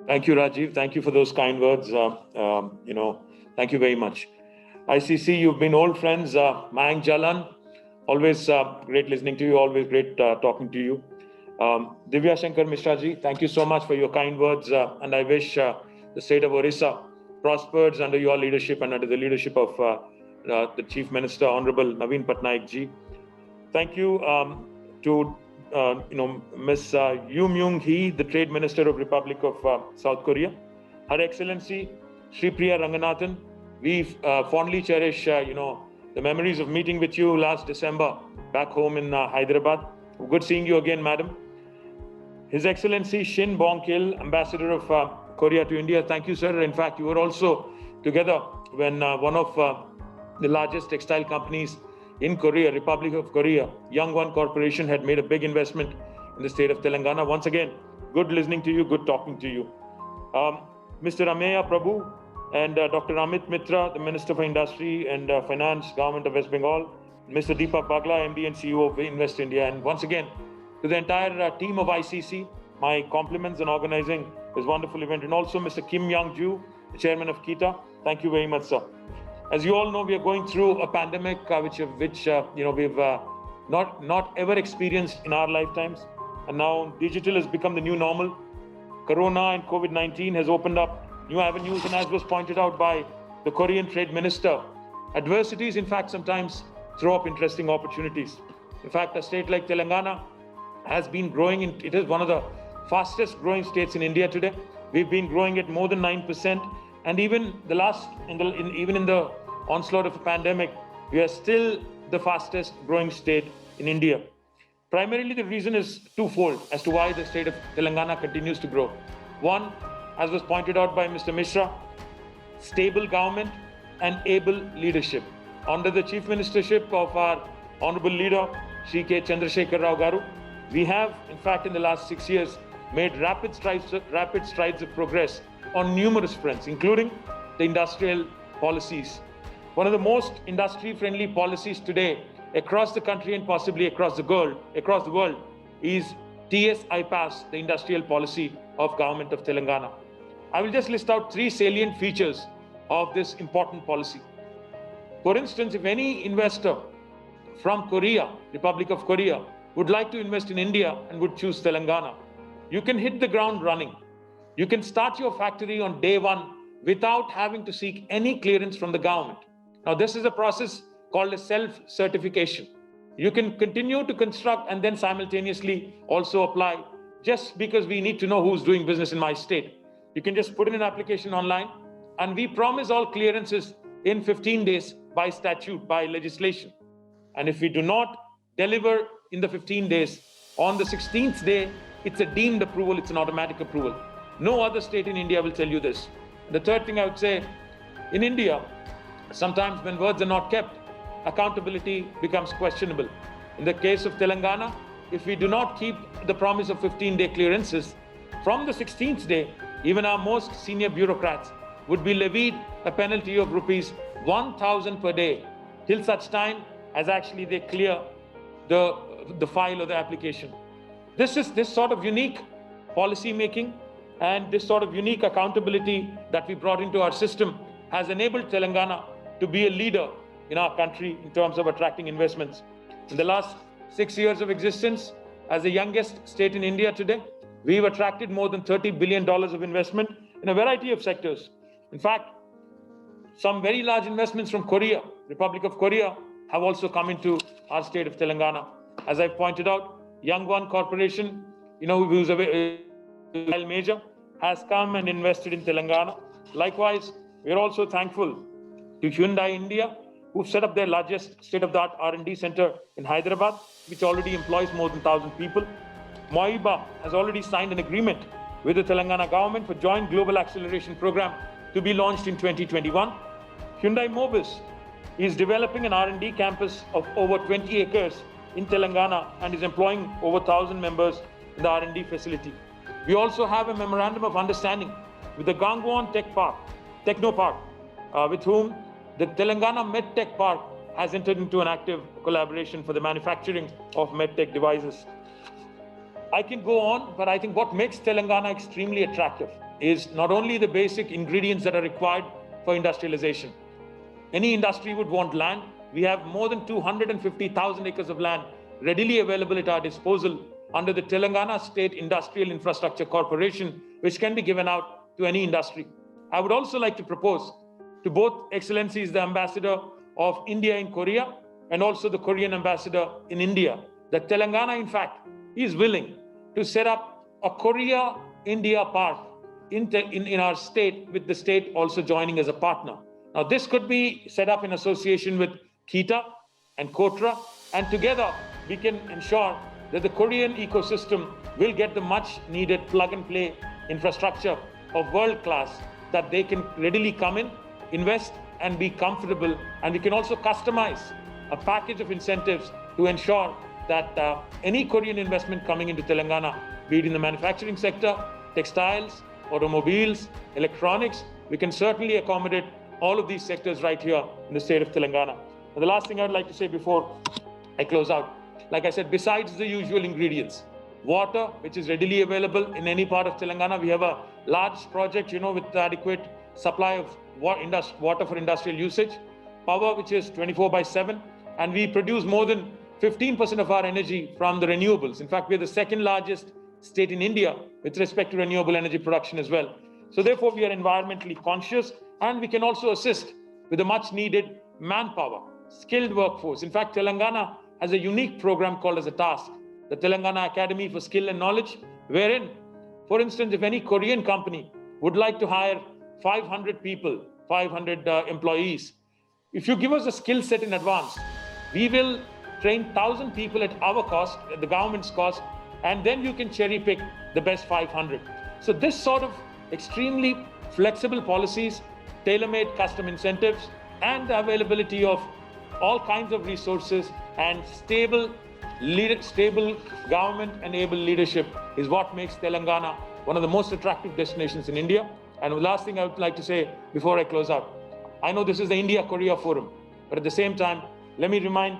Thank you, Rajiv. Thank you for those kind words. Thank you very much. ICC, you've been old friends. Mayank Jalan, always great listening to you, always great talking to you. Divya Shankar Mishra ji, thank you so much for your kind words. And I wish the state of Orissa prospers under your leadership and under the leadership of the Chief Minister, Honorable Naveen Patnaik ji. Thank you to Ms. Yoo Myung-hee, the Trade Minister of Republic of South Korea. Her Excellency, Sri Priya Ranganathan, we fondly cherish, the memories of meeting with you last December back home in Hyderabad. Good seeing you again, madam. His Excellency Shin Bong-kil, Ambassador of Korea to India. Thank you, sir. In fact, you were also together when one of the largest textile companies in Korea, Republic of Korea, Youngwon Corporation, had made a big investment in the state of Telangana. Once again, good listening to you, good talking to you. Mr. Ameya Prabhu and Dr. Amit Mitra, the Minister for Industry and Finance, Government of West Bengal, Mr. Deepak Bagla, MD and CEO of Invest India, and once again, to the entire team of ICC, my compliments on organizing this wonderful event, and also Mr. Kim Young-ju, the Chairman of KITA. Thank you very much, sir. As you all know, we are going through a pandemic which we've not ever experienced in our lifetimes, and now digital has become the new normal. Corona and COVID-19 has opened up new avenues, and as was pointed out by the Korean Trade Minister, adversities, in fact, sometimes throw up interesting opportunities. In fact, a state like Telangana has been growing. It is one of the fastest growing states in India today. We've been growing at more than 9%. And even even in the onslaught of a pandemic, we are still the fastest growing state in India. Primarily, the reason is twofold as to why the state of Telangana continues to grow. One, as was pointed out by Mr. Mishra, stable government and able leadership. Under the chief ministership of our honorable leader, Shri K. Chandrasekhar Rao Garu, we have, in fact, in the last 6 years, made rapid strides of progress on numerous fronts, including the industrial policies. One of the most industry-friendly policies today across the country and possibly across the world is TS-IPAS, the industrial policy of Government of Telangana. I will just list out 3 salient features of this important policy. For instance, if any investor from Korea, Republic of Korea, would like to invest in India and would choose Telangana, you can hit the ground running. You can start your factory on day one without having to seek any clearance from the government. Now, this is a process called a self-certification. You can continue to construct and then simultaneously also apply, just because we need to know who's doing business in my state. You can just put in an application online, and we promise all clearances in 15 days by statute, by legislation. And if we do not deliver in the 15 days, on the 16th day, it's a deemed approval, it's an automatic approval. No other state in India will tell you this. The third thing I would say, in India, sometimes when words are not kept, accountability becomes questionable. In the case of Telangana, if we do not keep the promise of 15-day clearances, from the 16th day, even our most senior bureaucrats would be levied a penalty of rupees 1,000 per day, till such time as actually they clear the file or the application. This sort of unique policy making and this sort of unique accountability that we brought into our system has enabled Telangana to be a leader in our country in terms of attracting investments. In the last 6 years of existence, as the youngest state in India today, we've attracted more than $30 billion of investment in a variety of sectors. In fact, some very large investments from Korea, Republic of Korea, have also come into our state of Telangana. As I pointed out, Youngwon Corporation, who's a major, has come and invested in Telangana. Likewise, we are also thankful to Hyundai India, who've set up their largest state-of-the-art R&D center in Hyderabad, which already employs more than 1,000 people. Moiba has already signed an agreement with the Telangana government for joint global acceleration program to be launched in 2021. Hyundai Mobis is developing an R&D campus of over 20 acres in Telangana and is employing over 1,000 members in the R&D facility. We also have a memorandum of understanding with the Gangwon Techno Park, with whom the Telangana MedTech Park has entered into an active collaboration for the manufacturing of MedTech devices. I can go on, but I think what makes Telangana extremely attractive is not only the basic ingredients that are required for industrialization. Any industry would want land. We have more than 250,000 acres of land readily available at our disposal under the Telangana State Industrial Infrastructure Corporation, which can be given out to any industry. I would also like to propose to both Excellencies, the Ambassador of India in Korea and also the Korean Ambassador in India, that Telangana, in fact, is willing to set up a Korea-India park in our state, with the state also joining as a partner. Now, this could be set up in association with KITA and KOTRA, and together we can ensure that the Korean ecosystem will get the much needed plug-and-play infrastructure of world class, that they can readily come in, invest and be comfortable. And we can also customize a package of incentives to ensure that any Korean investment coming into Telangana, be it in the manufacturing sector, textiles, automobiles, electronics, we can certainly accommodate all of these sectors right here in the state of Telangana. And the last thing I'd like to say before I close out, like I said, besides the usual ingredients, water, which is readily available in any part of Telangana. We have a large project, with adequate supply of water for industrial usage. Power, which is 24/7. And we produce more than 15% of our energy from the renewables. In fact, we're the second largest state in India with respect to renewable energy production as well. So therefore, we are environmentally conscious, and we can also assist with the much needed manpower, skilled workforce. In fact, Telangana has a unique program called as a task, the Telangana Academy for Skill and Knowledge, wherein, for instance, if any Korean company would like to hire 500 people, 500 employees, if you give us a skill set in advance, we will train 1,000 people at our cost, at the government's cost, and then you can cherry pick the best 500. So this sort of extremely flexible policies, tailor-made custom incentives, and the availability of all kinds of resources and stable government-enabled leadership is what makes Telangana one of the most attractive destinations in India. And the last thing I would like to say before I close out, I know this is the India-Korea Forum, but at the same time, let me remind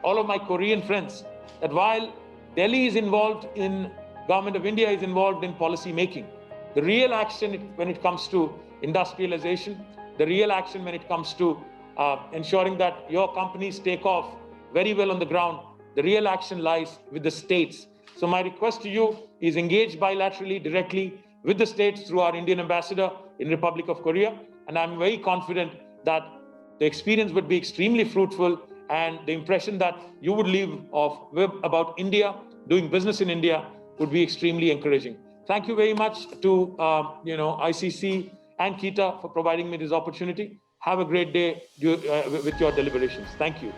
all of my Korean friends that while Delhi is involved in, Government of India is involved in policy making, the real action when it comes to industrialization, the real action when it comes to ensuring that your companies take off very well on the ground, the real action lies with the states. So my request to you is engage bilaterally, directly with the states through our Indian ambassador in Republic of Korea. And I'm very confident that the experience would be extremely fruitful, and the impression that you would leave about India, doing business in India, would be extremely encouraging. Thank you very much to ICC and KITA for providing me this opportunity. Have a great day with your deliberations. Thank you.